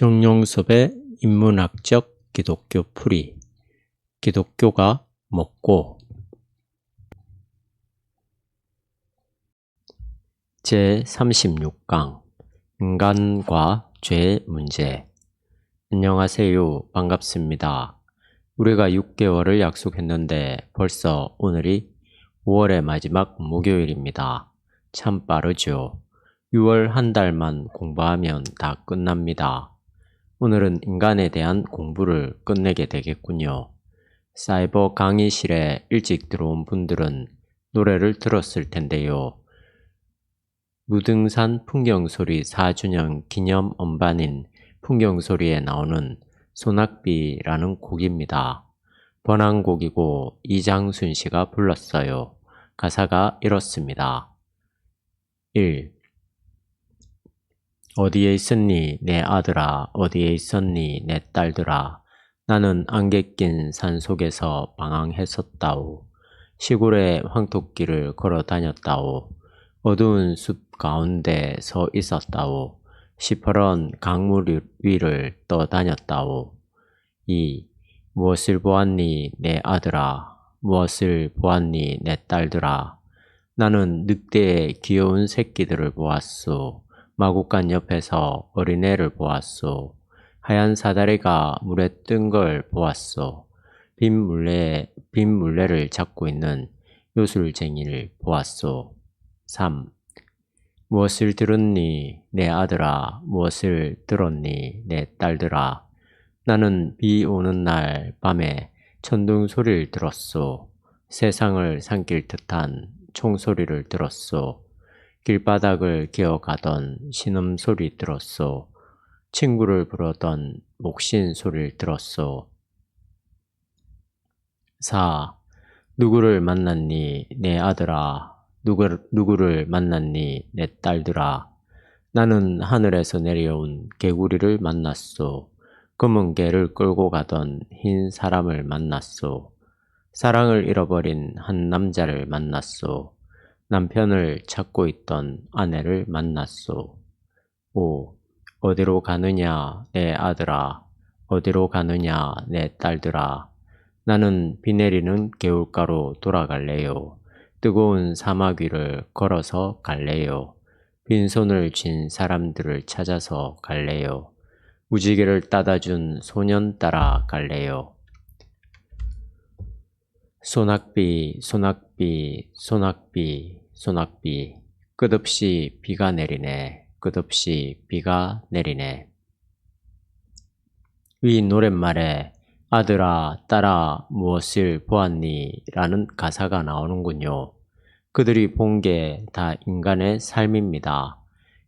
정용섭의 인문학적 기독교 풀이. 기독교가 뭐고? 제36강 인간과 죄의 문제. 안녕하세요. 반갑습니다. 우리가 6개월을 약속했는데 벌써 오늘이 5월의 마지막 목요일입니다. 참 빠르죠. 6월 한 달만 공부하면 다 끝납니다. 오늘은 인간에 대한 공부를 끝내게 되겠군요. 사이버 강의실에 일찍 들어온 분들은 노래를 들었을 텐데요. 무등산 풍경소리 4주년 기념 음반인 풍경소리에 나오는 소낙비라는 곡입니다. 번안곡이고 이장순 씨가 불렀어요. 가사가 이렇습니다. 1. 어디에 있었니 내 아들아, 어디에 있었니 내 딸들아. 나는 안개 낀 산속에서 방황했었다오. 시골의 황토길을 걸어 다녔다오. 어두운 숲 가운데 서 있었다오. 시퍼런 강물 위를 떠다녔다오. 2. 무엇을 보았니 내 아들아, 무엇을 보았니 내 딸들아. 나는 늑대의 귀여운 새끼들을 보았소. 마구간 옆에서 어린애를 보았소. 하얀 사다리가 물에 뜬 걸 보았소. 빈 물레를 잡고 있는 요술쟁이를 보았소. 3. 무엇을 들었니 내 아들아, 무엇을 들었니 내 딸들아. 나는 비 오는 날 밤에 천둥 소리를 들었소. 세상을 삼킬 듯한 총소리를 들었소. 길바닥을 기어가던 신음소리 들었소. 친구를 부르던 목신 소리를 들었소. 4. 누구를 만났니 내 아들아, 누구를 만났니 내 딸들아. 나는 하늘에서 내려온 개구리를 만났소. 검은 개를 끌고 가던 흰 사람을 만났소. 사랑을 잃어버린 한 남자를 만났소. 남편을 찾고 있던 아내를 만났소. 5. 어디로 가느냐 내 아들아, 어디로 가느냐 내 딸들아. 나는 비 내리는 개울가로 돌아갈래요. 뜨거운 사막 위를 걸어서 갈래요. 빈손을 쥔 사람들을 찾아서 갈래요. 무지개를 따다준 소년 따라 갈래요. 소낙비, 소낙비, 소낙비, 소낙비. 끝없이 비가 내리네. 끝없이 비가 내리네. 위 노랫말에 아들아, 딸아, 무엇을 보았니? 라는 가사가 나오는군요. 그들이 본 게 다 인간의 삶입니다.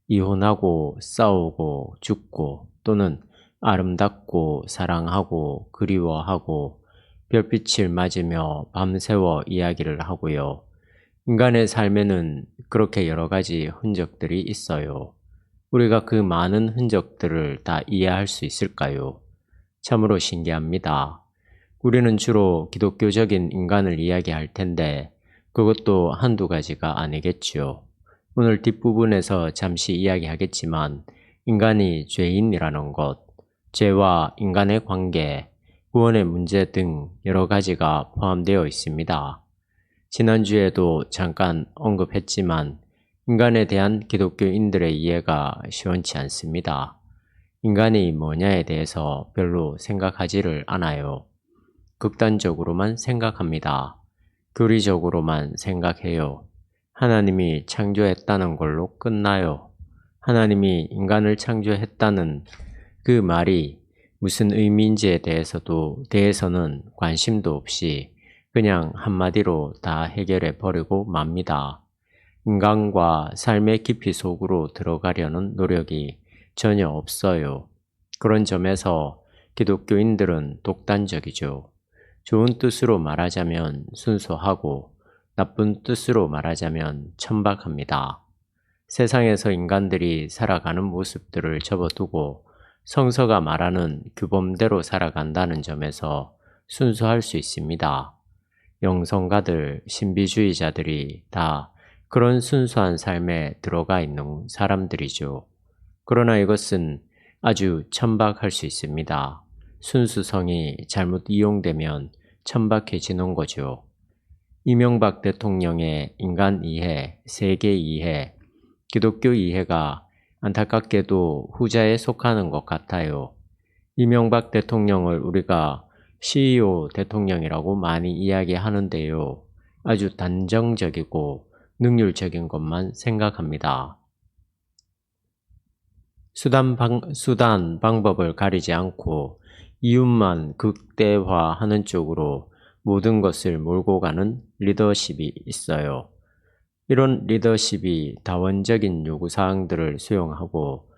이혼하고 싸우고 죽고 또는 아름답고 사랑하고 그리워하고 별빛을 맞으며 밤새워 이야기를 하고요. 인간의 삶에는 그렇게 여러 가지 흔적들이 있어요. 우리가 그 많은 흔적들을 다 이해할 수 있을까요? 참으로 신기합니다. 우리는 주로 기독교적인 인간을 이야기할 텐데 그것도 한두 가지가 아니겠지요. 오늘 뒷부분에서 잠시 이야기하겠지만 인간이 죄인이라는 것, 죄와 인간의 관계, 구원의 문제 등 여러 가지가 포함되어 있습니다. 지난주에도 잠깐 언급했지만 인간에 대한 기독교인들의 이해가 시원치 않습니다. 인간이 뭐냐에 대해서 별로 생각하지를 않아요. 극단적으로만 생각합니다. 교리적으로만 생각해요. 하나님이 창조했다는 걸로 끝나요. 하나님이 인간을 창조했다는 그 말이 무슨 의미인지에 대해서는 관심도 없이 그냥 한마디로 다 해결해 버리고 맙니다. 인간과 삶의 깊이 속으로 들어가려는 노력이 전혀 없어요. 그런 점에서 기독교인들은 독단적이죠. 좋은 뜻으로 말하자면 순수하고 나쁜 뜻으로 말하자면 천박합니다. 세상에서 인간들이 살아가는 모습들을 접어두고 성서가 말하는 규범대로 살아간다는 점에서 순수할 수 있습니다. 영성가들, 신비주의자들이 다 그런 순수한 삶에 들어가 있는 사람들이죠. 그러나 이것은 아주 천박할 수 있습니다. 순수성이 잘못 이용되면 천박해지는 거죠. 이명박 대통령의 인간 이해, 세계 이해, 기독교 이해가 안타깝게도 후자에 속하는 것 같아요. 이명박 대통령을 우리가 CEO 대통령이라고 많이 이야기하는데요. 아주 단정적이고 능률적인 것만 생각합니다. 수단 방법을 가리지 않고 이윤만 극대화하는 쪽으로 모든 것을 몰고 가는 리더십이 있어요. 이런 리더십이 다원적인 요구사항들을 수용하고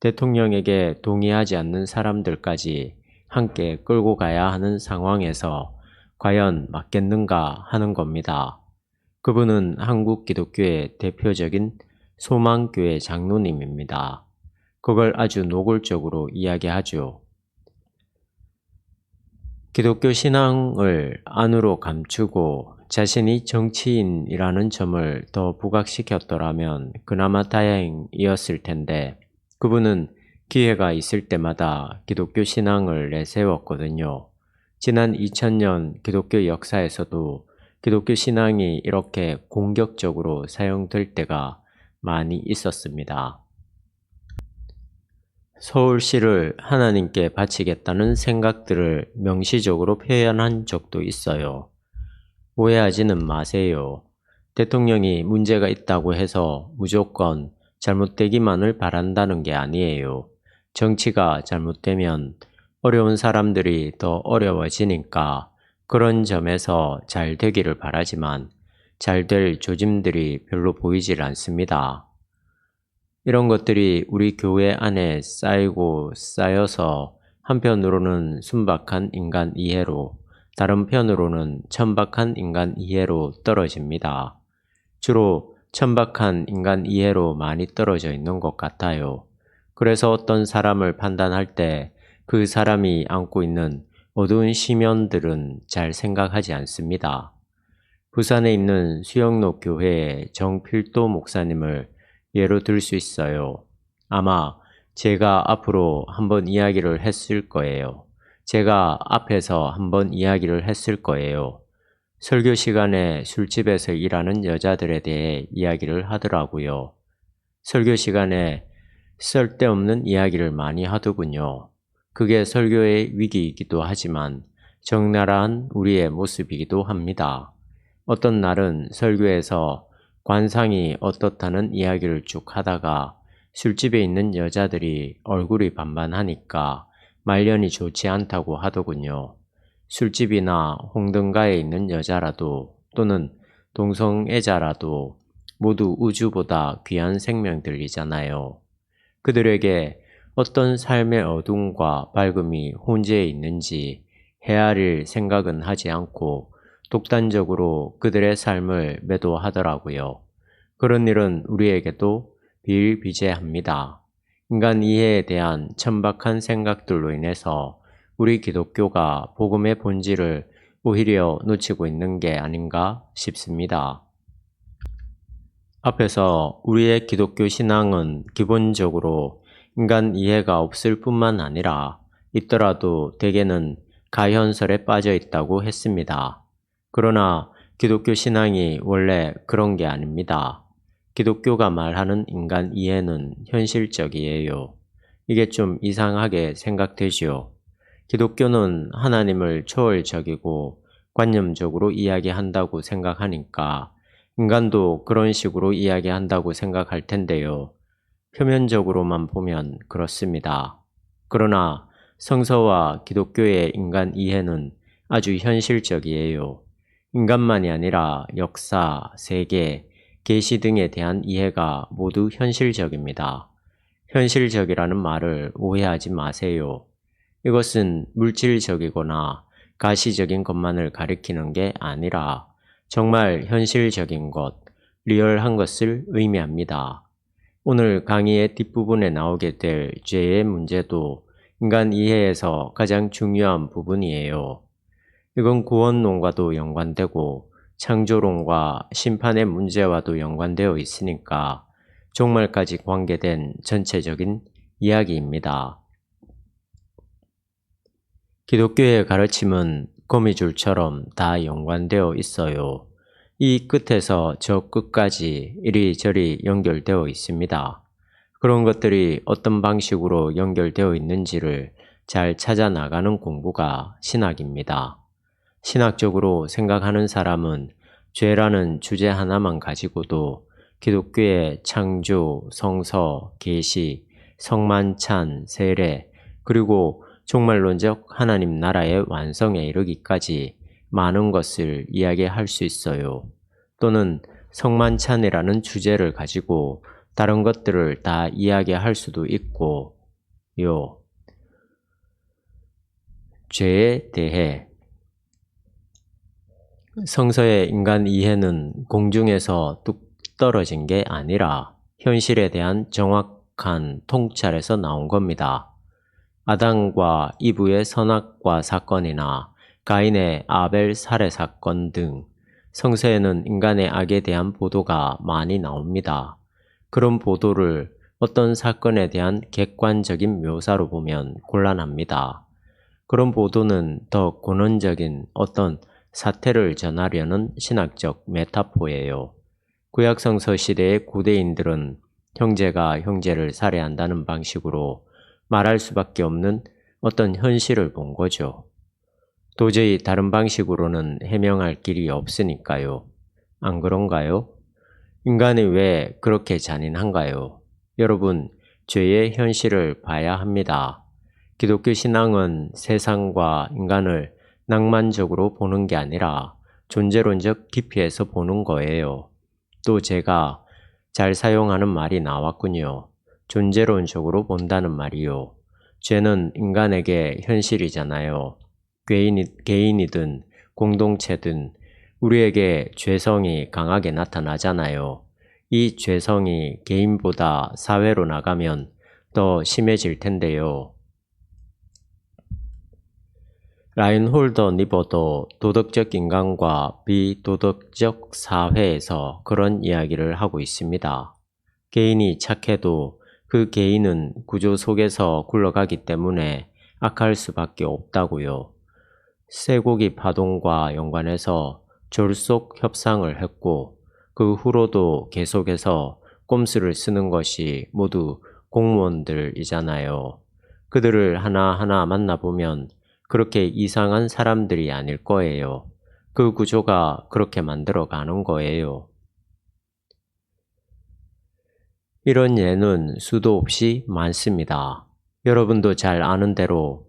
대통령에게 동의하지 않는 사람들까지 함께 끌고 가야 하는 상황에서 과연 맞겠는가 하는 겁니다. 그분은 한국 기독교의 대표적인 소망교회 장로님입니다. 그걸 아주 노골적으로 이야기하죠. 기독교 신앙을 안으로 감추고 자신이 정치인이라는 점을 더 부각시켰더라면 그나마 다행이었을 텐데 그분은 기회가 있을 때마다 기독교 신앙을 내세웠거든요. 지난 2000년 기독교 역사에서도 기독교 신앙이 이렇게 공격적으로 사용될 때가 많이 있었습니다. 서울시를 하나님께 바치겠다는 생각들을 명시적으로 표현한 적도 있어요. 오해하지는 마세요. 대통령이 문제가 있다고 해서 무조건 잘못되기만을 바란다는 게 아니에요. 정치가 잘못되면 어려운 사람들이 더 어려워지니까 그런 점에서 잘 되기를 바라지만 잘 될 조짐들이 별로 보이질 않습니다. 이런 것들이 우리 교회 안에 쌓이고 쌓여서 한편으로는 순박한 인간 이해로 다른 편으로는 천박한 인간 이해로 떨어집니다. 주로 천박한 인간 이해로 많이 떨어져 있는 것 같아요. 그래서 어떤 사람을 판단할 때 그 사람이 안고 있는 어두운 심연들은 잘 생각하지 않습니다. 부산에 있는 수영로 교회의 정필도 목사님을 예로 들 수 있어요. 아마 제가 앞으로 한번 이야기를 했을 거예요. 제가 앞에서 한번 이야기를 했을 거예요. 설교 시간에 술집에서 일하는 여자들에 대해 이야기를 하더라고요. 설교 시간에 쓸데없는 이야기를 많이 하더군요. 그게 설교의 위기이기도 하지만 적나라한 우리의 모습이기도 합니다. 어떤 날은 설교에서 관상이 어떻다는 이야기를 쭉 하다가 술집에 있는 여자들이 얼굴이 반반하니까 말년이 좋지 않다고 하더군요. 술집이나 홍등가에 있는 여자라도 또는 동성애자라도 모두 우주보다 귀한 생명들이잖아요. 그들에게 어떤 삶의 어둠과 밝음이 혼재해 있는지 헤아릴 생각은 하지 않고 독단적으로 그들의 삶을 매도하더라고요. 그런 일은 우리에게도 비일비재합니다. 인간 이해에 대한 천박한 생각들로 인해서 우리 기독교가 복음의 본질을 오히려 놓치고 있는 게 아닌가 싶습니다. 앞에서 우리의 기독교 신앙은 기본적으로 인간 이해가 없을 뿐만 아니라 있더라도 대개는 가현설에 빠져 있다고 했습니다. 그러나 기독교 신앙이 원래 그런 게 아닙니다. 기독교가 말하는 인간 이해는 현실적이에요. 이게 좀 이상하게 생각되지요. 기독교는 하나님을 초월적이고 관념적으로 이야기한다고 생각하니까 인간도 그런 식으로 이야기한다고 생각할 텐데요. 표면적으로만 보면 그렇습니다. 그러나 성서와 기독교의 인간 이해는 아주 현실적이에요. 인간만이 아니라 역사, 세계, 계시 등에 대한 이해가 모두 현실적입니다. 현실적이라는 말을 오해하지 마세요. 이것은 물질적이거나 가시적인 것만을 가리키는 게 아니라 정말 현실적인 것, 리얼한 것을 의미합니다. 오늘 강의의 뒷부분에 나오게 될 죄의 문제도 인간 이해에서 가장 중요한 부분이에요. 이건 구원론과도 연관되고 창조론과 심판의 문제와도 연관되어 있으니까 종말까지 관계된 전체적인 이야기입니다. 기독교의 가르침은 거미줄처럼 다 연관되어 있어요. 이 끝에서 저 끝까지 이리저리 연결되어 있습니다. 그런 것들이 어떤 방식으로 연결되어 있는지를 잘 찾아 나가는 공부가 신학입니다. 신학적으로 생각하는 사람은 죄라는 주제 하나만 가지고도 기독교의 창조, 성서, 계시, 성만찬, 세례, 그리고 종말론적 하나님 나라의 완성에 이르기까지 많은 것을 이야기할 수 있어요. 또는 성만찬이라는 주제를 가지고 다른 것들을 다 이야기할 수도 있고, 죄에 대해 성서의 인간 이해는 공중에서 뚝 떨어진 게 아니라 현실에 대한 정확한 통찰에서 나온 겁니다. 아담과 이브의 선악과 사건이나 가인의 아벨 살해 사건 등 성서에는 인간의 악에 대한 보도가 많이 나옵니다. 그런 보도를 어떤 사건에 대한 객관적인 묘사로 보면 곤란합니다. 그런 보도는 더 고론적인 어떤 사태를 전하려는 신학적 메타포예요. 구약성서 시대의 고대인들은 형제가 형제를 살해한다는 방식으로 말할 수밖에 없는 어떤 현실을 본 거죠. 도저히 다른 방식으로는 해명할 길이 없으니까요. 안 그런가요? 인간이 왜 그렇게 잔인한가요? 여러분, 죄의 현실을 봐야 합니다. 기독교 신앙은 세상과 인간을 낭만적으로 보는 게 아니라 존재론적 깊이에서 보는 거예요. 또 제가 잘 사용하는 말이 나왔군요. 존재론적으로 본다는 말이요. 죄는 인간에게 현실이잖아요. 개인이든 공동체든 우리에게 죄성이 강하게 나타나잖아요. 이 죄성이 개인보다 사회로 나가면 더 심해질 텐데요. 라인홀더 니버도 도덕적 인간과 비도덕적 사회에서 그런 이야기를 하고 있습니다. 개인이 착해도 그 개인은 구조 속에서 굴러가기 때문에 악할 수밖에 없다고요. 쇠고기 파동과 연관해서 졸속 협상을 했고 그 후로도 계속해서 꼼수를 쓰는 것이 모두 공무원들이잖아요. 그들을 하나하나 만나보면 그렇게 이상한 사람들이 아닐 거예요. 그 구조가 그렇게 만들어 가는 거예요. 이런 예는 수도 없이 많습니다. 여러분도 잘 아는 대로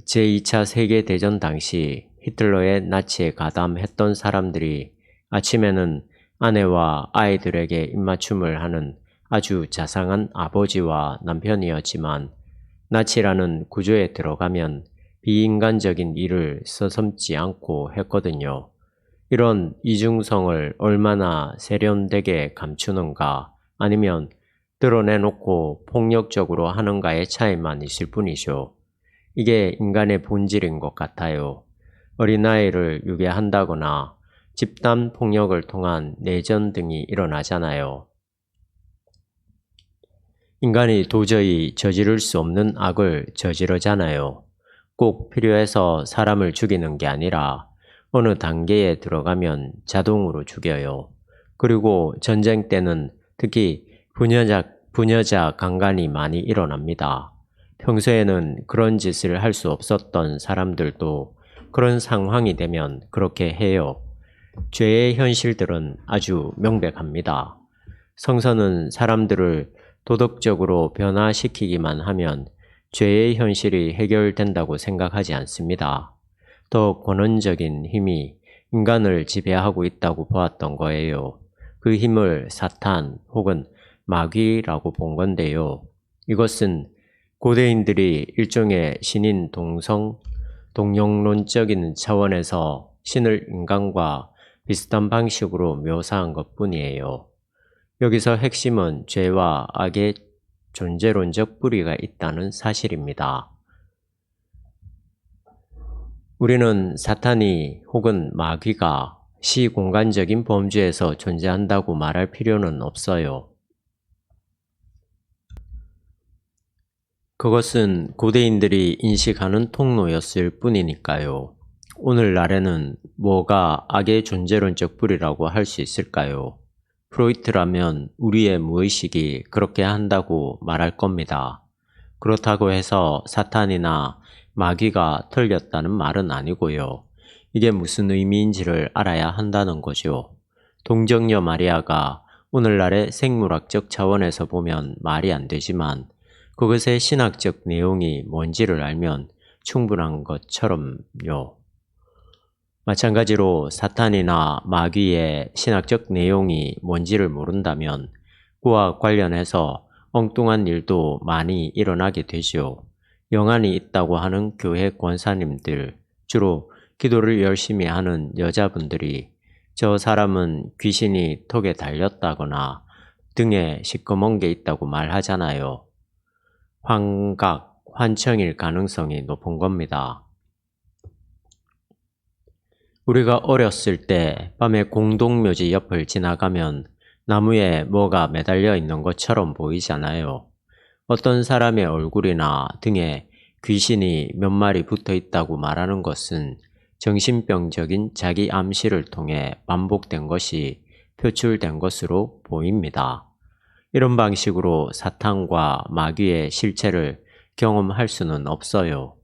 제2차 세계대전 당시 히틀러의 나치에 가담했던 사람들이 아침에는 아내와 아이들에게 입맞춤을 하는 아주 자상한 아버지와 남편이었지만 나치라는 구조에 들어가면 비인간적인 일을 서슴지 않고 했거든요. 이런 이중성을 얼마나 세련되게 감추는가 아니면 드러내놓고 폭력적으로 하는가의 차이만 있을 뿐이죠. 이게 인간의 본질인 것 같아요. 어린아이를 유괴한다거나 집단 폭력을 통한 내전 등이 일어나잖아요. 인간이 도저히 저지를 수 없는 악을 저지르잖아요. 꼭 필요해서 사람을 죽이는 게 아니라 어느 단계에 들어가면 자동으로 죽여요. 그리고 전쟁 때는 특히 부녀자 강간이 많이 일어납니다. 평소에는 그런 짓을 할 수 없었던 사람들도 그런 상황이 되면 그렇게 해요. 죄의 현실들은 아주 명백합니다. 성서는 사람들을 도덕적으로 변화시키기만 하면 죄의 현실이 해결된다고 생각하지 않습니다. 더 권원적인 힘이 인간을 지배하고 있다고 보았던 거예요. 그 힘을 사탄 혹은 마귀라고 본 건데요. 이것은 고대인들이 일종의 신인 동영론적인 차원에서 신을 인간과 비슷한 방식으로 묘사한 것뿐이에요. 여기서 핵심은 죄와 악의 존재론적 뿌리가 있다는 사실입니다. 우리는 사탄이 혹은 마귀가 시공간적인 범주에서 존재한다고 말할 필요는 없어요. 그것은 고대인들이 인식하는 통로였을 뿐이니까요. 오늘날에는 뭐가 악의 존재론적 뿌리라고 할 수 있을까요? 프로이트라면 우리의 무의식이 그렇게 한다고 말할 겁니다. 그렇다고 해서 사탄이나 마귀가 틀렸다는 말은 아니고요. 이게 무슨 의미인지를 알아야 한다는 거죠. 동정녀 마리아가 오늘날의 생물학적 차원에서 보면 말이 안 되지만 그것의 신학적 내용이 뭔지를 알면 충분한 것처럼요. 마찬가지로 사탄이나 마귀의 신학적 내용이 뭔지를 모른다면 그와 관련해서 엉뚱한 일도 많이 일어나게 되죠. 영안이 있다고 하는 교회 권사님들, 주로 기도를 열심히 하는 여자분들이 저 사람은 귀신이 턱에 달렸다거나 등에 시꺼먼 게 있다고 말하잖아요. 환각, 환청일 가능성이 높은 겁니다. 우리가 어렸을 때 밤에 공동묘지 옆을 지나가면 나무에 뭐가 매달려 있는 것처럼 보이잖아요. 어떤 사람의 얼굴이나 등에 귀신이 몇 마리 붙어 있다고 말하는 것은 정신병적인 자기 암시를 통해 반복된 것이 표출된 것으로 보입니다. 이런 방식으로 사탄과 마귀의 실체를 경험할 수는 없어요.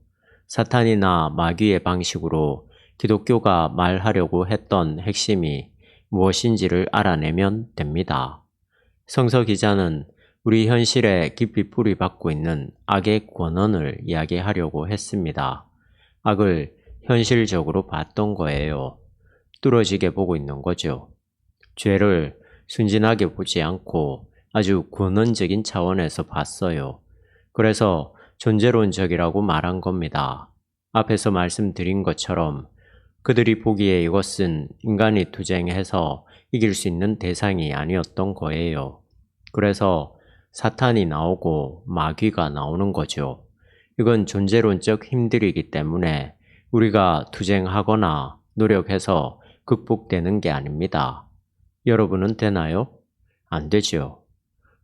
사탄이나 마귀의 방식으로 기독교가 말하려고 했던 핵심이 무엇인지를 알아내면 됩니다. 성서 기자는 우리 현실에 깊이 뿌리박고 있는 악의 권원을 이야기하려고 했습니다. 악을 현실적으로 봤던 거예요. 뚫어지게 보고 있는 거죠. 죄를 순진하게 보지 않고 아주 권원적인 차원에서 봤어요. 그래서 존재론적이라고 말한 겁니다. 앞에서 말씀드린 것처럼 그들이 보기에 이것은 인간이 투쟁해서 이길 수 있는 대상이 아니었던 거예요. 그래서 사탄이 나오고 마귀가 나오는 거죠. 이건 존재론적 힘들이기 때문에 우리가 투쟁하거나 노력해서 극복되는 게 아닙니다. 여러분은 되나요? 안 되죠.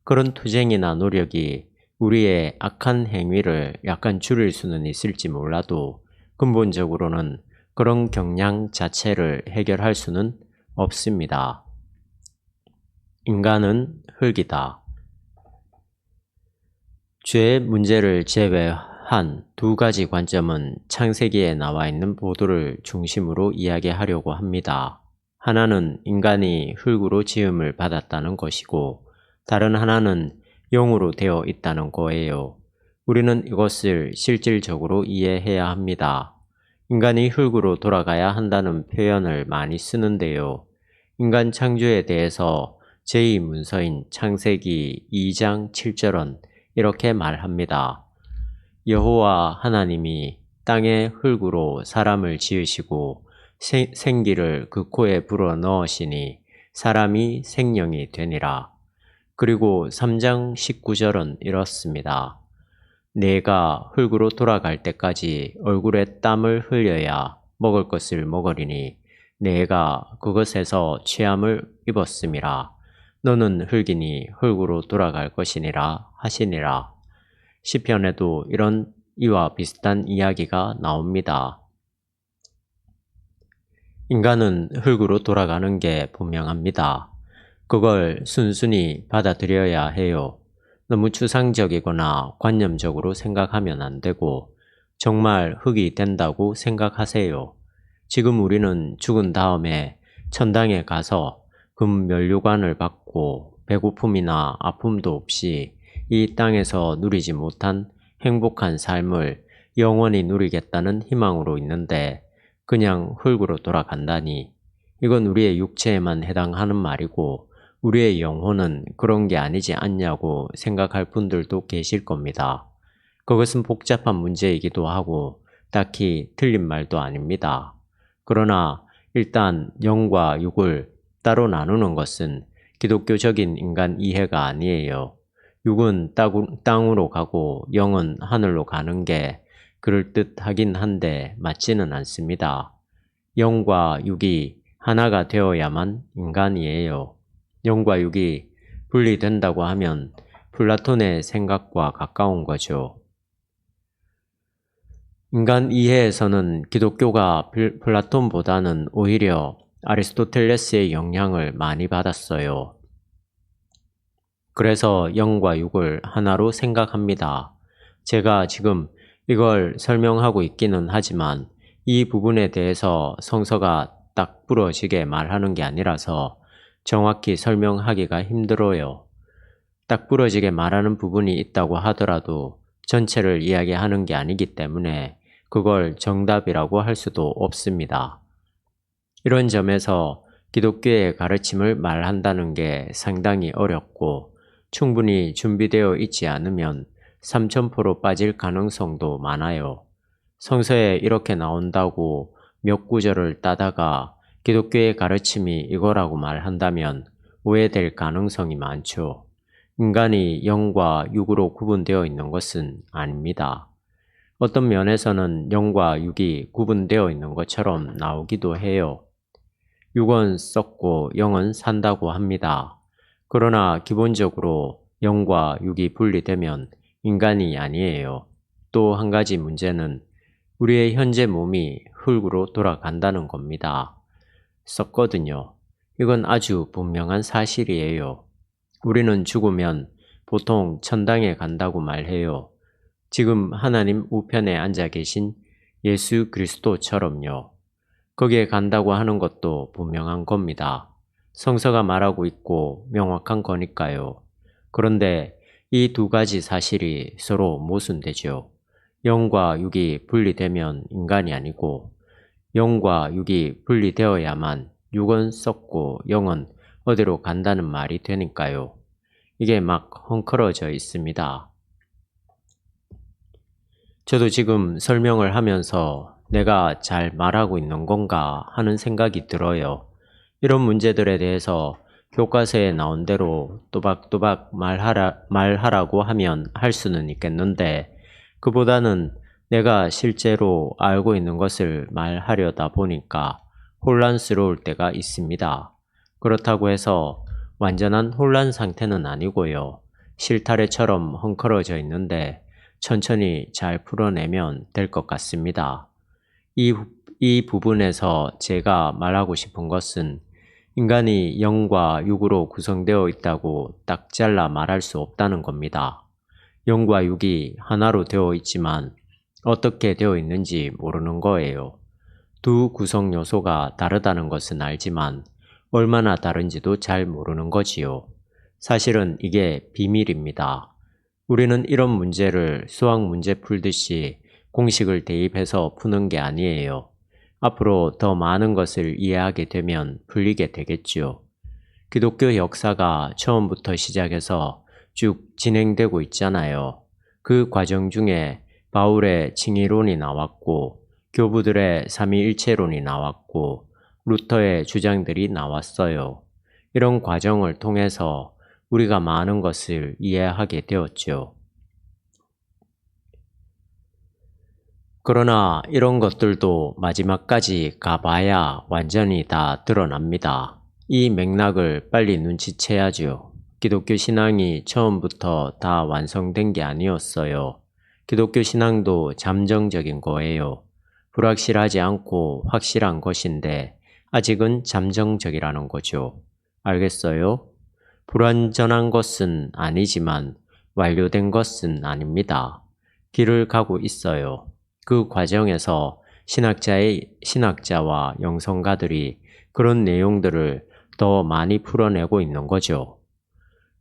그런 투쟁이나 노력이 우리의 악한 행위를 약간 줄일 수는 있을지 몰라도 근본적으로는 그런 경향 자체를 해결할 수는 없습니다. 인간은 흙이다. 죄의 문제를 제외한 두 가지 관점은 창세기에 나와 있는 보도를 중심으로 이야기하려고 합니다. 하나는 인간이 흙으로 지음을 받았다는 것이고 다른 하나는 영으로 되어 있다는 거예요. 우리는 이것을 실질적으로 이해해야 합니다. 인간이 흙으로 돌아가야 한다는 표현을 많이 쓰는데요. 인간 창조에 대해서 제2문서인 창세기 2장 7절은 이렇게 말합니다. 여호와 하나님이 땅의 흙으로 사람을 지으시고 생기를 그 코에 불어 넣으시니 사람이 생령이 되니라. 그리고 3장 19절은 이렇습니다. 내가 흙으로 돌아갈 때까지 얼굴에 땀을 흘려야 먹을 것을 먹으리니 내가 그것에서 취함을 입었음이라. 너는 흙이니 흙으로 돌아갈 것이니라 하시니라. 시편에도 이런 이와 비슷한 이야기가 나옵니다. 인간은 흙으로 돌아가는 게 분명합니다. 그걸 순순히 받아들여야 해요. 너무 추상적이거나 관념적으로 생각하면 안 되고 정말 흙이 된다고 생각하세요. 지금 우리는 죽은 다음에 천당에 가서 금 면류관을 받고 배고픔이나 아픔도 없이 이 땅에서 누리지 못한 행복한 삶을 영원히 누리겠다는 희망으로 있는데 그냥 흙으로 돌아간다니 이건 우리의 육체에만 해당하는 말이고 우리의 영혼은 그런 게 아니지 않냐고 생각할 분들도 계실 겁니다. 그것은 복잡한 문제이기도 하고 딱히 틀린 말도 아닙니다. 그러나 일단 영과 육을 따로 나누는 것은 기독교적인 인간 이해가 아니에요. 육은 땅으로 가고 영은 하늘로 가는 게 그럴듯하긴 한데 맞지는 않습니다. 영과 육이 하나가 되어야만 인간이에요. 영과 육이 분리된다고 하면 플라톤의 생각과 가까운 거죠. 인간 이해에서는 기독교가 플라톤보다는 오히려 아리스토텔레스의 영향을 많이 받았어요. 그래서 영과 육을 하나로 생각합니다. 제가 지금 이걸 설명하고 있기는 하지만 이 부분에 대해서 성서가 딱 부러지게 말하는 게 아니라서 정확히 설명하기가 힘들어요. 딱 부러지게 말하는 부분이 있다고 하더라도 전체를 이야기하는 게 아니기 때문에 그걸 정답이라고 할 수도 없습니다. 이런 점에서 기독교의 가르침을 말한다는 게 상당히 어렵고 충분히 준비되어 있지 않으면 삼천포로 빠질 가능성도 많아요. 성서에 이렇게 나온다고 몇 구절을 따다가 기독교의 가르침이 이거라고 말한다면 오해될 가능성이 많죠. 인간이 영과 육으로 구분되어 있는 것은 아닙니다. 어떤 면에서는 영과 육이 구분되어 있는 것처럼 나오기도 해요. 육은 썩고 영은 산다고 합니다. 그러나 기본적으로 영과 육이 분리되면 인간이 아니에요. 또 한 가지 문제는 우리의 현재 몸이 흙으로 돌아간다는 겁니다. 썩거든요. 이건 아주 분명한 사실이에요. 우리는 죽으면 보통 천당에 간다고 말해요. 지금 하나님 우편에 앉아 계신 예수 그리스도처럼요. 거기에 간다고 하는 것도 분명한 겁니다. 성서가 말하고 있고 명확한 거니까요. 그런데 이 두 가지 사실이 서로 모순되죠. 영과 육이 분리되면 인간이 아니고 영과 육이 분리되어야만 육은 썩고 영은 어디로 간다는 말이 되니까요. 이게 막 헝클어져 있습니다. 저도 지금 설명을 하면서 내가 잘 말하고 있는 건가 하는 생각이 들어요. 이런 문제들에 대해서 교과서에 나온 대로 또박또박 말하라고 하면 할 수는 있겠는데 그보다는 내가 실제로 알고 있는 것을 말하려다 보니까 혼란스러울 때가 있습니다. 그렇다고 해서 완전한 혼란 상태는 아니고요. 실타래처럼 헝클어져 있는데 천천히 잘 풀어내면 될 것 같습니다. 이 부분에서 제가 말하고 싶은 것은 인간이 영과 육으로 구성되어 있다고 딱 잘라 말할 수 없다는 겁니다. 영과 육이 하나로 되어 있지만 어떻게 되어 있는지 모르는 거예요. 두 구성 요소가 다르다는 것은 알지만 얼마나 다른지도 잘 모르는 거지요. 사실은 이게 비밀입니다. 우리는 이런 문제를 수학 문제 풀듯이 공식을 대입해서 푸는 게 아니에요. 앞으로 더 많은 것을 이해하게 되면 풀리게 되겠지요. 기독교 역사가 처음부터 시작해서 쭉 진행되고 있잖아요. 그 과정 중에 바울의 칭의론이 나왔고, 교부들의 삼위일체론이 나왔고, 루터의 주장들이 나왔어요. 이런 과정을 통해서 우리가 많은 것을 이해하게 되었죠. 그러나 이런 것들도 마지막까지 가봐야 완전히 다 드러납니다. 이 맥락을 빨리 눈치채야죠. 기독교 신앙이 처음부터 다 완성된 게 아니었어요. 기독교 신앙도 잠정적인 거예요. 불확실하지 않고 확실한 것인데 아직은 잠정적이라는 거죠. 알겠어요? 불완전한 것은 아니지만 완료된 것은 아닙니다. 길을 가고 있어요. 그 과정에서 신학자와 영성가들이 그런 내용들을 더 많이 풀어내고 있는 거죠.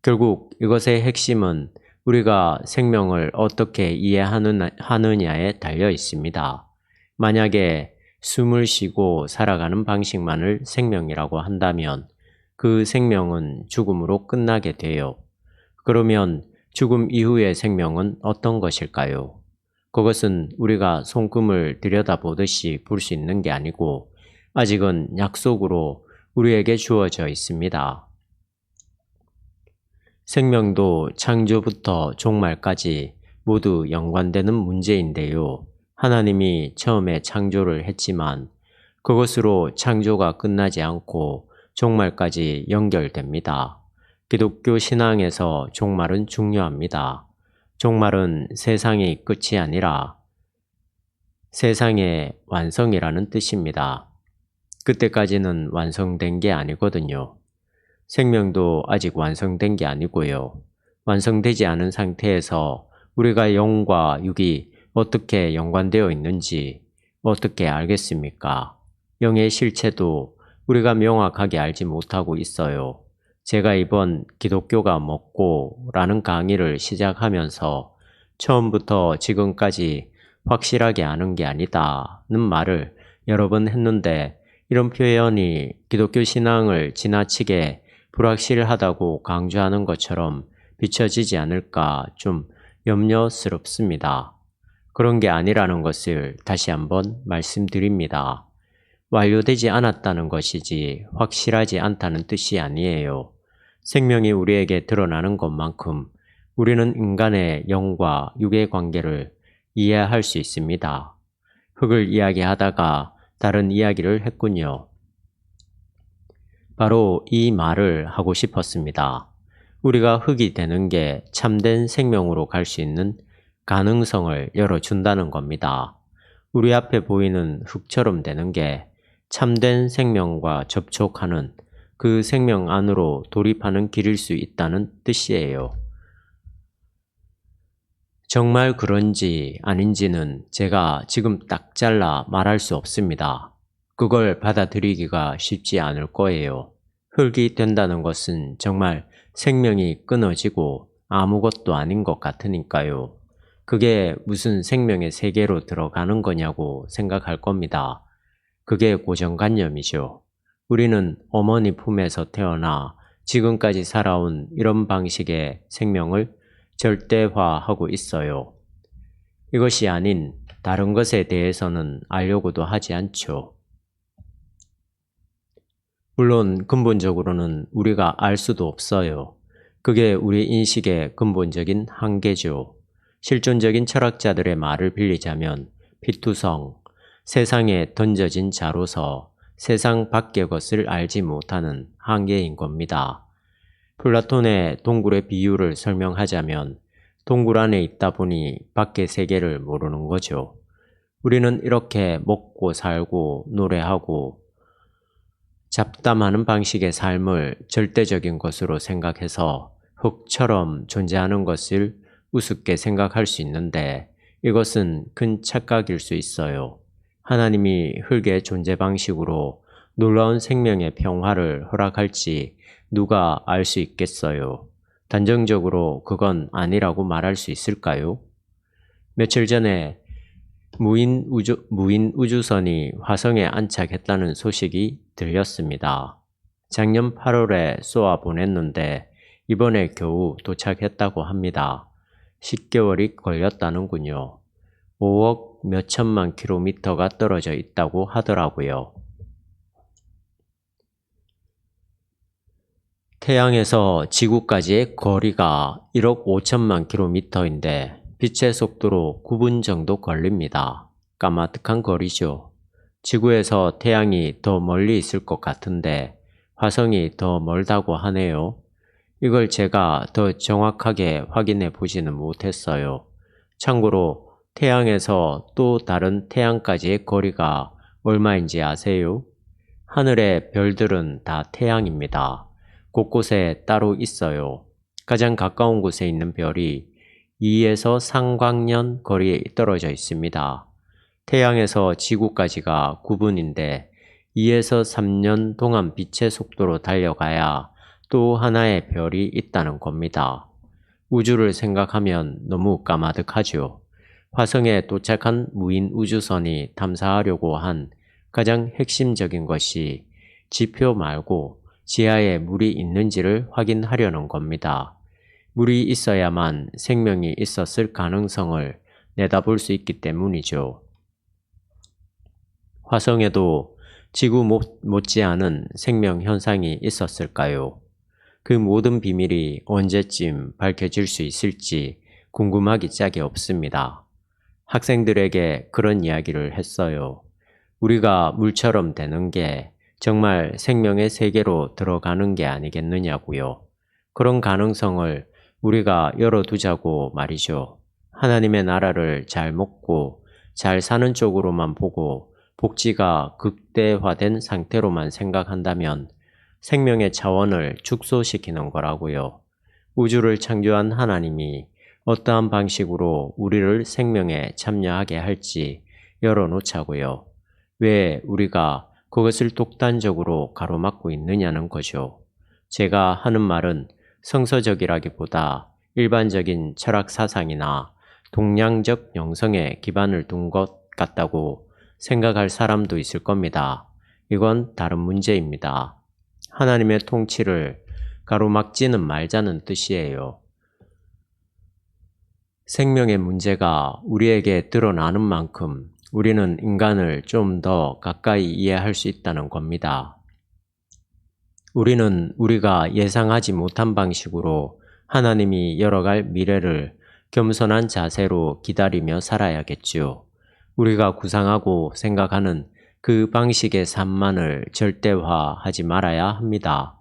결국 이것의 핵심은 우리가 생명을 어떻게 이해하느냐에 달려 있습니다. 만약에 숨을 쉬고 살아가는 방식만을 생명이라고 한다면 그 생명은 죽음으로 끝나게 돼요. 그러면 죽음 이후의 생명은 어떤 것일까요? 그것은 우리가 손금을 들여다보듯이 볼 수 있는 게 아니고 아직은 약속으로 우리에게 주어져 있습니다. 생명도 창조부터 종말까지 모두 연관되는 문제인데요. 하나님이 처음에 창조를 했지만 그것으로 창조가 끝나지 않고 종말까지 연결됩니다. 기독교 신앙에서 종말은 중요합니다. 종말은 세상의 끝이 아니라 세상의 완성이라는 뜻입니다. 그때까지는 완성된 게 아니거든요. 생명도 아직 완성된 게 아니고요. 완성되지 않은 상태에서 우리가 영과 육이 어떻게 연관되어 있는지 어떻게 알겠습니까? 영의 실체도 우리가 명확하게 알지 못하고 있어요. 제가 이번 기독교가 뭐고 라는 강의를 시작하면서 처음부터 지금까지 확실하게 아는 게 아니다는 말을 여러 번 했는데 이런 표현이 기독교 신앙을 지나치게 불확실하다고 강조하는 것처럼 비춰지지 않을까 좀 염려스럽습니다. 그런 게 아니라는 것을 다시 한번 말씀드립니다. 완료되지 않았다는 것이지 확실하지 않다는 뜻이 아니에요. 생명이 우리에게 드러나는 것만큼 우리는 인간의 영과 육의 관계를 이해할 수 있습니다. 흙을 이야기하다가 다른 이야기를 했군요. 바로 이 말을 하고 싶었습니다. 우리가 흙이 되는 게 참된 생명으로 갈 수 있는 가능성을 열어준다는 겁니다. 우리 앞에 보이는 흙처럼 되는 게 참된 생명과 접촉하는 그 생명 안으로 돌입하는 길일 수 있다는 뜻이에요. 정말 그런지 아닌지는 제가 지금 딱 잘라 말할 수 없습니다. 그걸 받아들이기가 쉽지 않을 거예요. 흙이 된다는 것은 정말 생명이 끊어지고 아무것도 아닌 것 같으니까요. 그게 무슨 생명의 세계로 들어가는 거냐고 생각할 겁니다. 그게 고정관념이죠. 우리는 어머니 품에서 태어나 지금까지 살아온 이런 방식의 생명을 절대화하고 있어요. 이것이 아닌 다른 것에 대해서는 알려고도 하지 않죠. 물론 근본적으로는 우리가 알 수도 없어요. 그게 우리 인식의 근본적인 한계죠. 실존적인 철학자들의 말을 빌리자면 피투성, 세상에 던져진 자로서 세상 밖의 것을 알지 못하는 한계인 겁니다. 플라톤의 동굴의 비유를 설명하자면 동굴 안에 있다 보니 밖의 세계를 모르는 거죠. 우리는 이렇게 먹고 살고 노래하고 잡담하는 방식의 삶을 절대적인 것으로 생각해서 흙처럼 존재하는 것을 우습게 생각할 수 있는데 이것은 큰 착각일 수 있어요. 하나님이 흙의 존재 방식으로 놀라운 생명의 평화를 허락할지 누가 알 수 있겠어요? 단정적으로 그건 아니라고 말할 수 있을까요? 며칠 전에 무인 우주선이 화성에 안착했다는 소식이 들렸습니다. 작년 8월에 쏘아 보냈는데 이번에 겨우 도착했다고 합니다. 10개월이 걸렸다는군요. 5억 몇천만 킬로미터가 떨어져 있다고 하더라고요. 태양에서 지구까지의 거리가 1억 5천만 킬로미터인데 빛의 속도로 9분 정도 걸립니다. 까마득한 거리죠. 지구에서 태양이 더 멀리 있을 것 같은데 화성이 더 멀다고 하네요. 이걸 제가 더 정확하게 확인해 보지는 못했어요. 참고로 태양에서 또 다른 태양까지의 거리가 얼마인지 아세요? 하늘의 별들은 다 태양입니다. 곳곳에 따로 있어요. 가장 가까운 곳에 있는 별이 2에서 3광년 거리에 떨어져 있습니다. 태양에서 지구까지가 9분인데 2에서 3년 동안 빛의 속도로 달려가야 또 하나의 별이 있다는 겁니다. 우주를 생각하면 너무 까마득하죠. 화성에 도착한 무인 우주선이 탐사하려고 한 가장 핵심적인 것이 지표 말고 지하에 물이 있는지를 확인하려는 겁니다. 물이 있어야만 생명이 있었을 가능성을 내다볼 수 있기 때문이죠. 화성에도 지구 못지않은 생명 현상이 있었을까요? 그 모든 비밀이 언제쯤 밝혀질 수 있을지 궁금하기 짝이 없습니다. 학생들에게 그런 이야기를 했어요. 우리가 물처럼 되는 게 정말 생명의 세계로 들어가는 게 아니겠느냐고요. 그런 가능성을 우리가 열어두자고 말이죠. 하나님의 나라를 잘 먹고 잘 사는 쪽으로만 보고 복지가 극대화된 상태로만 생각한다면 생명의 차원을 축소시키는 거라고요. 우주를 창조한 하나님이 어떠한 방식으로 우리를 생명에 참여하게 할지 열어놓자고요. 왜 우리가 그것을 독단적으로 가로막고 있느냐는 거죠. 제가 하는 말은 성서적이라기보다 일반적인 철학 사상이나 동양적 영성에 기반을 둔 것 같다고 생각할 사람도 있을 겁니다. 이건 다른 문제입니다. 하나님의 통치를 가로막지는 말자는 뜻이에요. 생명의 문제가 우리에게 드러나는 만큼 우리는 인간을 좀 더 가까이 이해할 수 있다는 겁니다. 우리는 우리가 예상하지 못한 방식으로 하나님이 열어갈 미래를 겸손한 자세로 기다리며 살아야겠지요. 우리가 구상하고 생각하는 그 방식의 삶만을 절대화하지 말아야 합니다.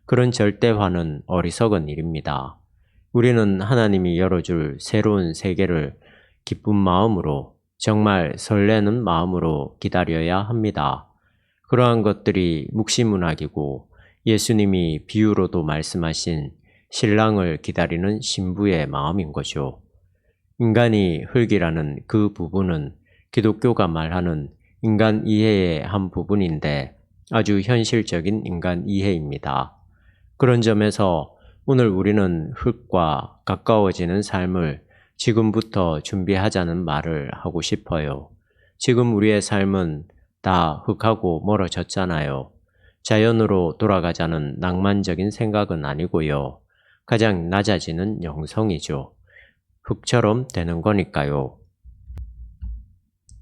그런 절대화는 어리석은 일입니다. 우리는 하나님이 열어줄 새로운 세계를 기쁜 마음으로, 정말 설레는 마음으로 기다려야 합니다. 그러한 것들이 묵시문학이고 예수님이 비유로도 말씀하신 신랑을 기다리는 신부의 마음인 거죠. 인간이 흙이라는 그 부분은 기독교가 말하는 인간 이해의 한 부분인데 아주 현실적인 인간 이해입니다. 그런 점에서 오늘 우리는 흙과 가까워지는 삶을 지금부터 준비하자는 말을 하고 싶어요. 지금 우리의 삶은 다 흙하고 멀어졌잖아요. 자연으로 돌아가자는 낭만적인 생각은 아니고요. 가장 낮아지는 영성이죠. 흙처럼 되는 거니까요.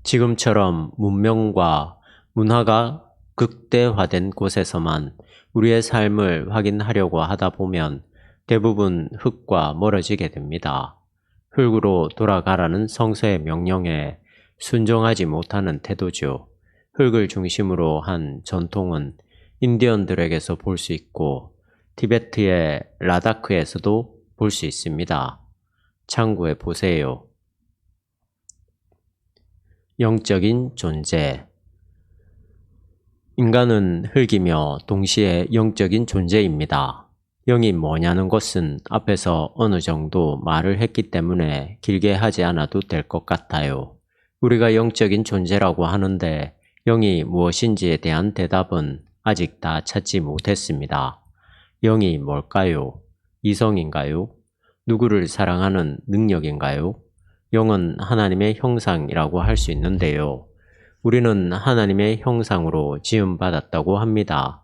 지금처럼 문명과 문화가 극대화된 곳에서만 우리의 삶을 확인하려고 하다 보면 대부분 흙과 멀어지게 됩니다. 흙으로 돌아가라는 성서의 명령에 순종하지 못하는 태도죠. 흙을 중심으로 한 전통은 인디언들에게서 볼 수 있고 티베트의 라다크에서도 볼 수 있습니다. 참고해 보세요. 영적인 존재. 인간은 흙이며 동시에 영적인 존재입니다. 영이 뭐냐는 것은 앞에서 어느 정도 말을 했기 때문에 길게 하지 않아도 될 것 같아요. 우리가 영적인 존재라고 하는데 영이 무엇인지에 대한 대답은 아직 다 찾지 못했습니다. 영이 뭘까요? 이성인가요? 누구를 사랑하는 능력인가요? 영은 하나님의 형상이라고 할 수 있는데요. 우리는 하나님의 형상으로 지음받았다고 합니다.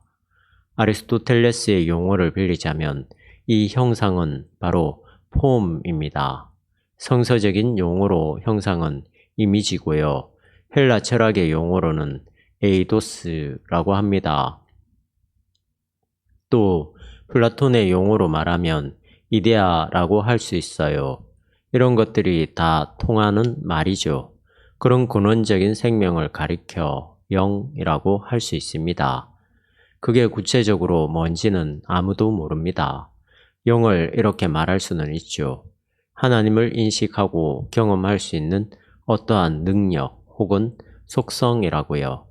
아리스토텔레스의 용어를 빌리자면 이 형상은 바로 폼입니다. 성서적인 용어로 형상은 이미지고요. 헬라 철학의 용어로는 에이도스라고 합니다. 또 플라톤의 용어로 말하면 이데아라고 할 수 있어요. 이런 것들이 다 통하는 말이죠. 그런 근원적인 생명을 가리켜 영이라고 할 수 있습니다. 그게 구체적으로 뭔지는 아무도 모릅니다. 영을 이렇게 말할 수는 있죠. 하나님을 인식하고 경험할 수 있는 어떠한 능력 혹은 속성이라고요.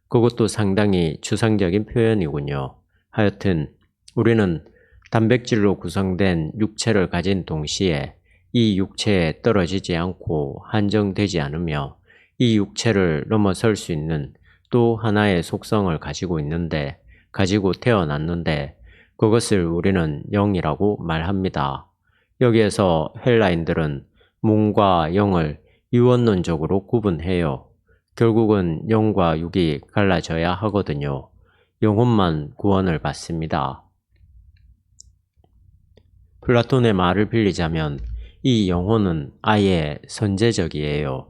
그것도 상당히 추상적인 표현이군요. 하여튼 우리는 단백질로 구성된 육체를 가진 동시에 이 육체에 떨어지지 않고 한정되지 않으며 이 육체를 넘어설 수 있는 또 하나의 속성을 가지고 태어났는데 그것을 우리는 영이라고 말합니다. 여기에서 헬라인들은 몸과 영을 이원론적으로 구분해요. 결국은 영과 육이 갈라져야 하거든요. 영혼만 구원을 받습니다. 플라톤의 말을 빌리자면 이 영혼은 아예 선제적이에요.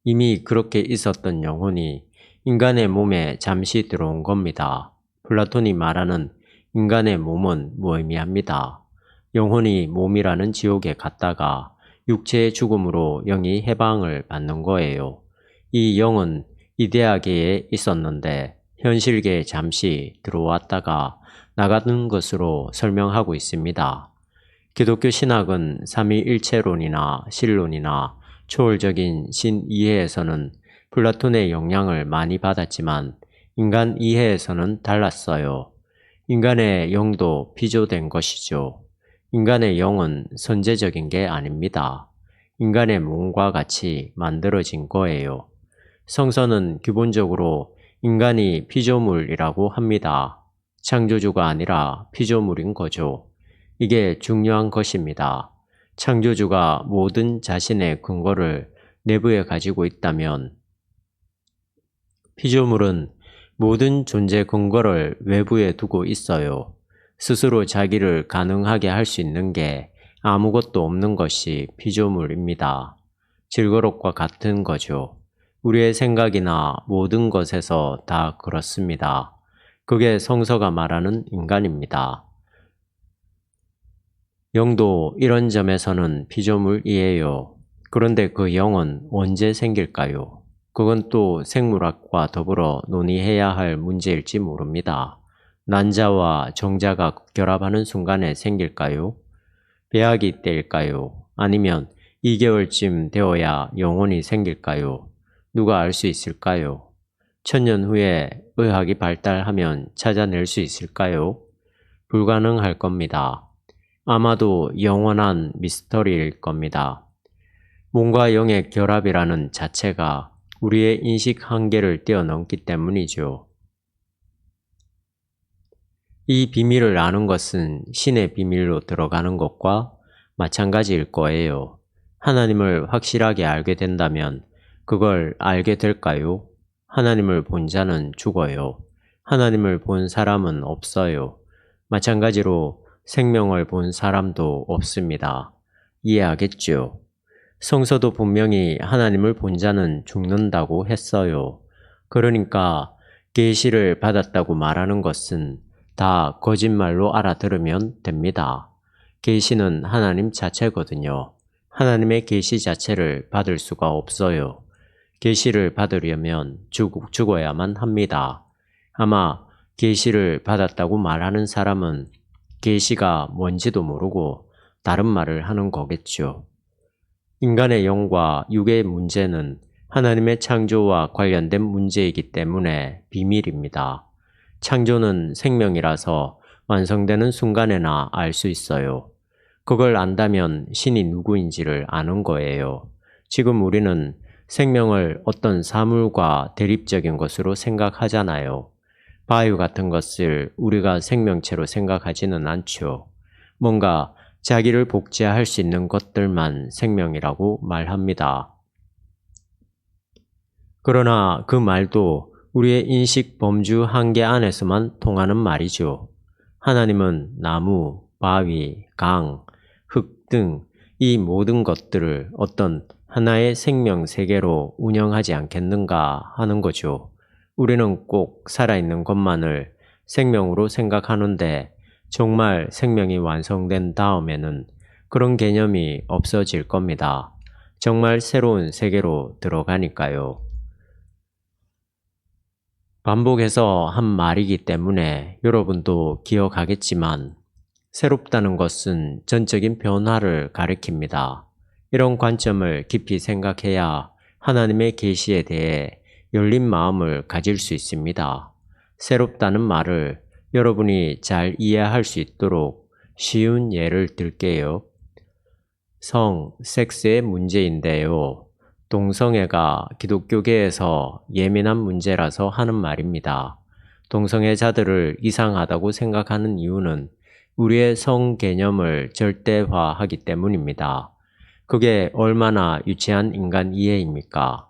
이미 그렇게 있었던 영혼이 인간의 몸에 잠시 들어온 겁니다. 플라톤이 말하는 인간의 몸은 무의미합니다. 영혼이 몸이라는 지옥에 갔다가 육체의 죽음으로 영이 해방을 받는 거예요. 이 영은 이데아계에 있었는데 현실계에 잠시 들어왔다가 나가는 것으로 설명하고 있습니다. 기독교 신학은 삼위일체론이나 신론이나 초월적인 신 이해에서는 플라톤의 영향을 많이 받았지만 인간 이해에서는 달랐어요. 인간의 영도 피조된 것이죠. 인간의 영은 선제적인 게 아닙니다. 인간의 몸과 같이 만들어진 거예요. 성서는 기본적으로 인간이 피조물이라고 합니다. 창조주가 아니라 피조물인 거죠. 이게 중요한 것입니다. 창조주가 모든 자신의 근거를 내부에 가지고 있다면 피조물은 모든 존재 근거를 외부에 두고 있어요. 스스로 자기를 가능하게 할 수 있는 게 아무것도 없는 것이 피조물입니다. 질거릇과 같은 거죠. 우리의 생각이나 모든 것에서 다 그렇습니다. 그게 성서가 말하는 인간입니다. 영도 이런 점에서는 피조물이에요. 그런데 그 영은 언제 생길까요? 그건 또 생물학과 더불어 논의해야 할 문제일지 모릅니다. 난자와 정자가 결합하는 순간에 생길까요? 배아기 때일까요? 아니면 2개월쯤 되어야 영혼이 생길까요? 누가 알 수 있을까요? 1000년 후에 의학이 발달하면 찾아낼 수 있을까요? 불가능할 겁니다. 아마도 영원한 미스터리일 겁니다. 몸과 영의 결합이라는 자체가 우리의 인식 한계를 뛰어넘기 때문이죠. 이 비밀을 아는 것은 신의 비밀로 들어가는 것과 마찬가지일 거예요. 하나님을 확실하게 알게 된다면 그걸 알게 될까요? 하나님을 본 자는 죽어요. 하나님을 본 사람은 없어요. 마찬가지로 생명을 본 사람도 없습니다. 이해하겠죠? 성서도 분명히 하나님을 본 자는 죽는다고 했어요. 그러니까 계시를 받았다고 말하는 것은 다 거짓말로 알아들으면 됩니다. 계시는 하나님 자체거든요. 하나님의 계시 자체를 받을 수가 없어요. 계시를 받으려면 죽어야만 합니다. 아마 계시를 받았다고 말하는 사람은 계시가 뭔지도 모르고 다른 말을 하는 거겠죠. 인간의 영과 육의 문제는 하나님의 창조와 관련된 문제이기 때문에 비밀입니다. 창조는 생명이라서 완성되는 순간에나 알 수 있어요. 그걸 안다면 신이 누구인지를 아는 거예요. 지금 우리는 생명을 어떤 사물과 대립적인 것으로 생각하잖아요. 바위 같은 것을 우리가 생명체로 생각하지는 않죠. 뭔가 자기를 복제할 수 있는 것들만 생명이라고 말합니다. 그러나 그 말도 우리의 인식 범주 한계 안에서만 통하는 말이죠. 하나님은 나무, 바위, 강, 흙 등 이 모든 것들을 어떤 하나의 생명 세계로 운영하지 않겠는가 하는 거죠. 우리는 꼭 살아있는 것만을 생명으로 생각하는데 정말 생명이 완성된 다음에는 그런 개념이 없어질 겁니다. 정말 새로운 세계로 들어가니까요. 반복해서 한 말이기 때문에 여러분도 기억하겠지만 새롭다는 것은 전적인 변화를 가리킵니다. 이런 관점을 깊이 생각해야 하나님의 계시에 대해 열린 마음을 가질 수 있습니다. 새롭다는 말을 여러분이 잘 이해할 수 있도록 쉬운 예를 들게요. 섹스의 문제인데요. 동성애가 기독교계에서 예민한 문제라서 하는 말입니다. 동성애자들을 이상하다고 생각하는 이유는 우리의 성 개념을 절대화하기 때문입니다. 그게 얼마나 유치한 인간 이해입니까?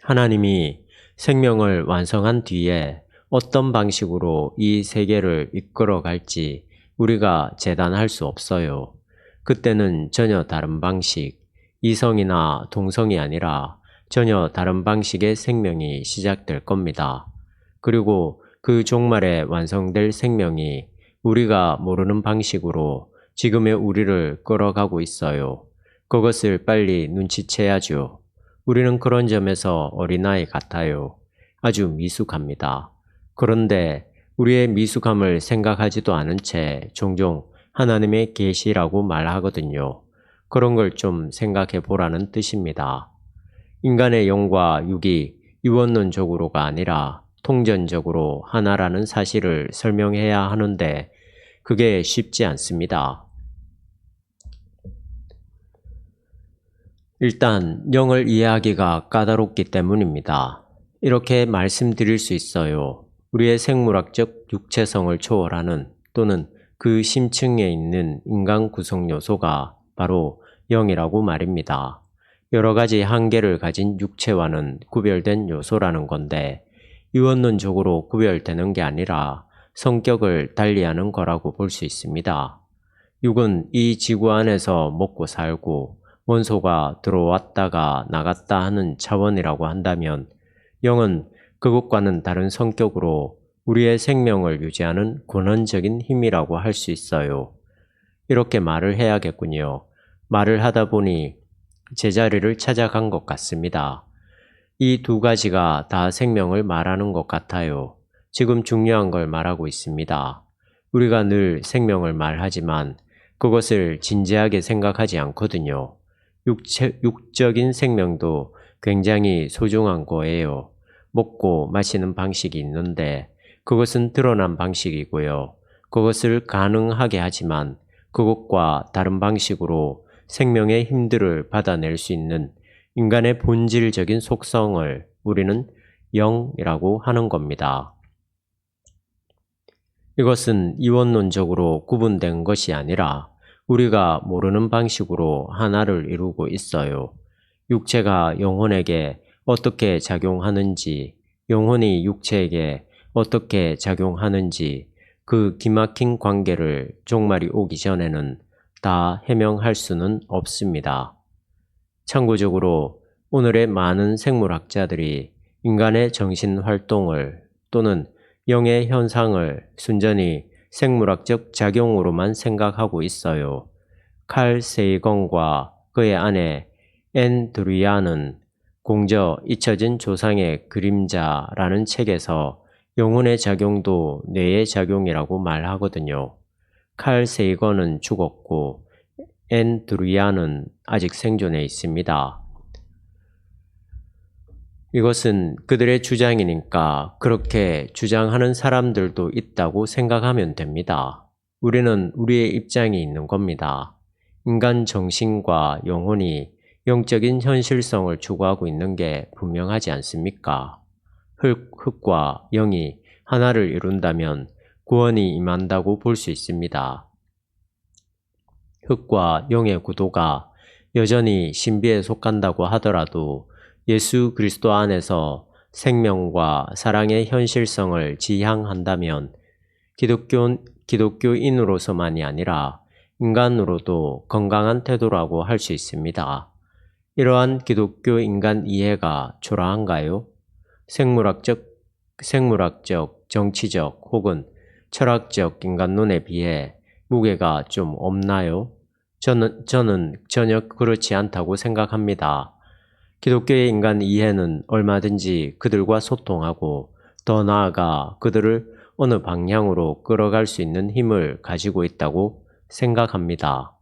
하나님이 생명을 완성한 뒤에 어떤 방식으로 이 세계를 이끌어 갈지 우리가 재단할 수 없어요. 그때는 전혀 다른 방식, 이성이나 동성이 아니라 전혀 다른 방식의 생명이 시작될 겁니다. 그리고 그 종말에 완성될 생명이 우리가 모르는 방식으로 지금의 우리를 끌어가고 있어요. 그것을 빨리 눈치채야죠. 우리는 그런 점에서 어린아이 같아요. 아주 미숙합니다. 그런데 우리의 미숙함을 생각하지도 않은 채 종종 하나님의 계시라고 말하거든요. 그런 걸 좀 생각해 보라는 뜻입니다. 인간의 영과 육이 유언론적으로가 아니라 통전적으로 하나라는 사실을 설명해야 하는데 그게 쉽지 않습니다. 일단 영을 이해하기가 까다롭기 때문입니다. 이렇게 말씀드릴 수 있어요. 우리의 생물학적 육체성을 초월하는 또는 그 심층에 있는 인간 구성 요소가 바로 영이라고 말입니다. 여러 가지 한계를 가진 육체와는 구별된 요소라는 건데 유언론적으로 구별되는 게 아니라 성격을 달리하는 거라고 볼 수 있습니다. 육은 이 지구 안에서 먹고 살고 원소가 들어왔다가 나갔다 하는 차원이라고 한다면 영은 그것과는 다른 성격으로 우리의 생명을 유지하는 근원적인 힘이라고 할 수 있어요. 이렇게 말을 해야겠군요. 말을 하다 보니 제자리를 찾아간 것 같습니다. 이 두 가지가 다 생명을 말하는 것 같아요. 지금 중요한 걸 말하고 있습니다. 우리가 늘 생명을 말하지만 그것을 진지하게 생각하지 않거든요. 육적인 생명도 굉장히 소중한 거예요. 먹고 마시는 방식이 있는데 그것은 드러난 방식이고요. 그것을 가능하게 하지만 그것과 다른 방식으로 생명의 힘들을 받아낼 수 있는 인간의 본질적인 속성을 우리는 영이라고 하는 겁니다. 이것은 이원론적으로 구분된 것이 아니라 우리가 모르는 방식으로 하나를 이루고 있어요. 육체가 영혼에게 어떻게 작용하는지, 영혼이 육체에게 어떻게 작용하는지 그 기막힌 관계를 종말이 오기 전에는 다 해명할 수는 없습니다. 참고적으로 오늘의 많은 생물학자들이 인간의 정신 활동을 또는 영의 현상을 순전히 생물학적 작용으로만 생각하고 있어요. 칼 세이건과 그의 아내 앤 드루야는 공저 잊혀진 조상의 그림자라는 책에서 영혼의 작용도 뇌의 작용이라고 말하거든요. 칼 세이건은 죽었고 앤 드루야는 아직 생존해 있습니다. 이것은 그들의 주장이니까 그렇게 주장하는 사람들도 있다고 생각하면 됩니다. 우리는 우리의 입장이 있는 겁니다. 인간 정신과 영혼이 영적인 현실성을 추구하고 있는 게 분명하지 않습니까? 흙과 영이 하나를 이룬다면 구원이 임한다고 볼 수 있습니다. 흙과 영의 구도가 여전히 신비에 속한다고 하더라도 예수 그리스도 안에서 생명과 사랑의 현실성을 지향한다면 기독교인으로서만이 아니라 인간으로도 건강한 태도라고 할 수 있습니다. 이러한 기독교 인간 이해가 초라한가요? 생물학적, 정치적 혹은 철학적 인간론에 비해 무게가 좀 없나요? 저는 전혀 그렇지 않다고 생각합니다. 기독교의 인간 이해는 얼마든지 그들과 소통하고 더 나아가 그들을 어느 방향으로 끌어갈 수 있는 힘을 가지고 있다고 생각합니다.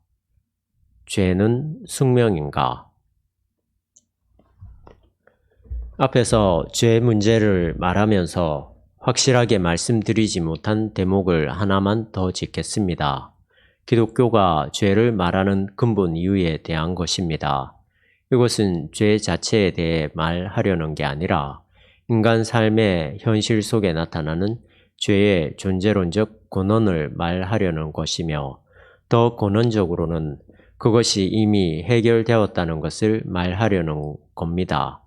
죄는 숙명인가? 앞에서 죄 문제를 말하면서 확실하게 말씀드리지 못한 대목을 하나만 더 짚겠습니다. 기독교가 죄를 말하는 근본 이유에 대한 것입니다. 이것은 죄 자체에 대해 말하려는 게 아니라 인간 삶의 현실 속에 나타나는 죄의 존재론적 근원을 말하려는 것이며 더 근원적으로는 그것이 이미 해결되었다는 것을 말하려는 겁니다.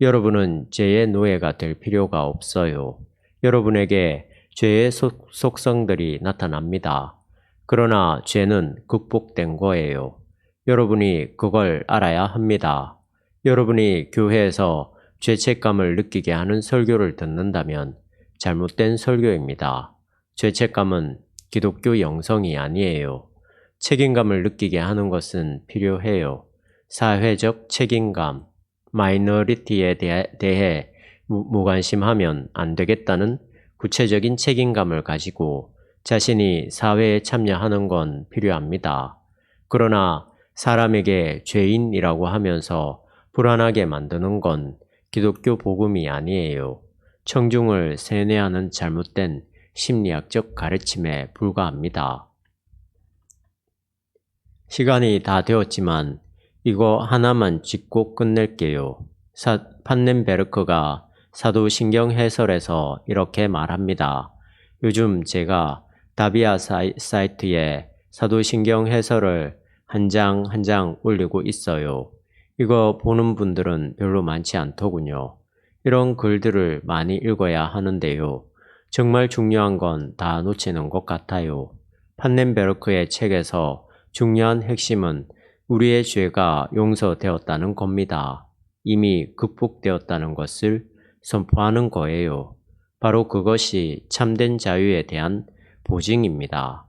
여러분은 죄의 노예가 될 필요가 없어요. 여러분에게 죄의 속성들이 나타납니다. 그러나 죄는 극복된 거예요. 여러분이 그걸 알아야 합니다. 여러분이 교회에서 죄책감을 느끼게 하는 설교를 듣는다면 잘못된 설교입니다. 죄책감은 기독교 영성이 아니에요. 책임감을 느끼게 하는 것은 필요해요. 사회적 책임감, 마이너리티에 대해 무관심하면 안 되겠다는 구체적인 책임감을 가지고 자신이 사회에 참여하는 건 필요합니다. 그러나 사람에게 죄인이라고 하면서 불안하게 만드는 건 기독교 복음이 아니에요. 청중을 세뇌하는 잘못된 심리학적 가르침에 불과합니다. 시간이 다 되었지만 이거 하나만 짚고 끝낼게요. 판넨베르크가 사도신경 해설에서 이렇게 말합니다. 요즘 제가 다비아 사이트에 사도신경 해설을 한 장 한 장 올리고 있어요. 이거 보는 분들은 별로 많지 않더군요. 이런 글들을 많이 읽어야 하는데요. 정말 중요한 건 다 놓치는 것 같아요. 판넨베르크의 책에서 중요한 핵심은 우리의 죄가 용서되었다는 겁니다. 이미 극복되었다는 것을 선포하는 거예요. 바로 그것이 참된 자유에 대한 보증입니다.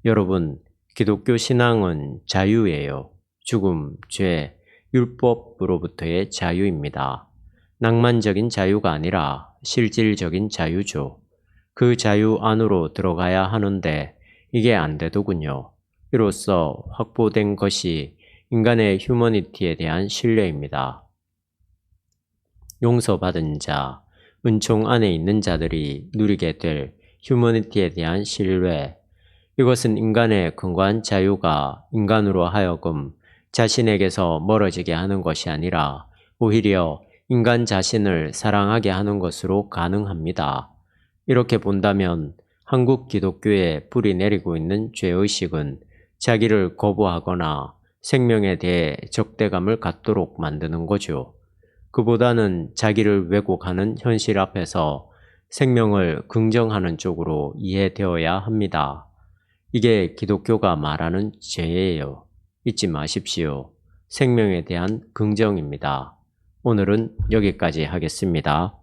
여러분, 기독교 신앙은 자유예요. 죽음, 죄, 율법으로부터의 자유입니다. 낭만적인 자유가 아니라 실질적인 자유죠. 그 자유 안으로 들어가야 하는데 이게 안 되더군요. 이로써 확보된 것이 인간의 휴머니티에 대한 신뢰입니다. 용서받은 자, 은총 안에 있는 자들이 누리게 될 휴머니티에 대한 신뢰. 이것은 인간의 근거한 자유가 인간으로 하여금 자신에게서 멀어지게 하는 것이 아니라 오히려 인간 자신을 사랑하게 하는 것으로 가능합니다. 이렇게 본다면 한국 기독교에 뿌리 내리고 있는 죄의식은 자기를 거부하거나 생명에 대해 적대감을 갖도록 만드는 거죠. 그보다는 자기를 왜곡하는 현실 앞에서 생명을 긍정하는 쪽으로 이해되어야 합니다. 이게 기독교가 말하는 죄예요. 잊지 마십시오. 생명에 대한 긍정입니다. 오늘은 여기까지 하겠습니다.